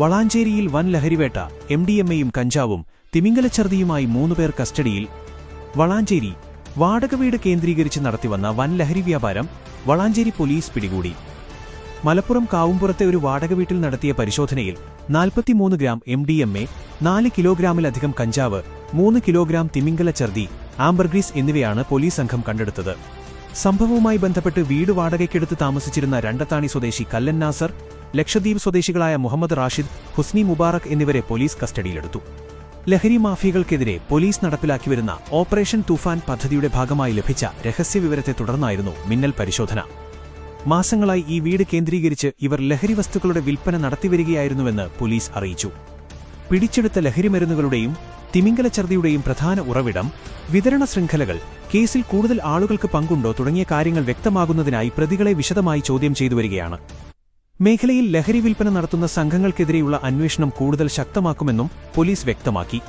വളാഞ്ചേരിയിൽ വൻ ലഹരിവേട്ട, MDMA-യും കഞ്ചാവും തിമിംഗലച്ചർദിയുമായി 3 പേർ കസ്റ്റഡിയിൽ. വളാഞ്ചേരി വാടക വീട് കേന്ദ്രീകരിച്ച് നടത്തിവന്ന വൻ ലഹരി വ്യാപാരം വളാഞ്ചേരി പോലീസ് പിടികൂടി. മലപ്പുറം കാവുംപുറത്തെ ഒരു വാടക വീട്ടിൽ നടത്തിയ പരിശോധനയിൽ 43 ഗ്രാം MDMA, 4 കിലോഗ്രാമിലധികം കഞ്ചാവ്, 3 കിലോഗ്രാം തിമിംഗലച്ചർദി, ആംബർഗ്രീസ് എന്നിവയാണ് പോലീസ് സംഘം കണ്ടെടുത്തത്. സംഭവവുമായി ബന്ധപ്പെട്ട് വീട് വാടകയ്ക്കെടുത്ത് താമസിച്ചിരുന്ന രണ്ടത്താണി സ്വദേശി കല്ലൻ നാസർ, ലക്ഷദ്വീപ് സ്വദേശികളായ മുഹമ്മദ് റാഷിദ്, ഹുസ്നി മുബാറക് എന്നിവരെ പോലീസ് കസ്റ്റഡിയിലെടുത്തു. ലഹരി മാഫിയകൾക്കെതിരെ പോലീസ് നടപ്പിലാക്കിവരുന്ന ഓപ്പറേഷൻ തൂഫാൻ പദ്ധതിയുടെ ഭാഗമായി ലഭിച്ച രഹസ്യവിവരത്തെ തുടർന്നായിരുന്നു മിന്നൽ പരിശോധന. മാസങ്ങളായി ഈ വീട് കേന്ദ്രീകരിച്ച് ഇവർ ലഹരി വസ്തുക്കളുടെ വിൽപ്പന നടത്തിവരികയായിരുന്നുവെന്ന് പോലീസ് അറിയിച്ചു. പിടിച്ചെടുത്ത ലഹരിമരുന്നുകളുടെയും തിമിംഗലച്ചർദിയുടെയും പ്രധാന ഉറവിടം, വിതരണ ശൃംഖലകൾ, കേസിൽ കൂടുതൽ ആളുകൾക്ക് പങ്കുണ്ടോ തുടങ്ങിയ കാര്യങ്ങൾ വ്യക്തമാകുന്നതിനായി പ്രതികളെ വിശദമായി ചോദ്യം ചെയ്തുവരികയാണ്. മേഖലയിൽ ലഹരി വിൽപ്പന നടത്തുന്ന സംഘങ്ങൾക്കെതിരെയുള്ള അന്വേഷണം കൂടുതൽ ശക്തമാക്കുമെന്നും പോലീസ് വ്യക്തമാക്കി.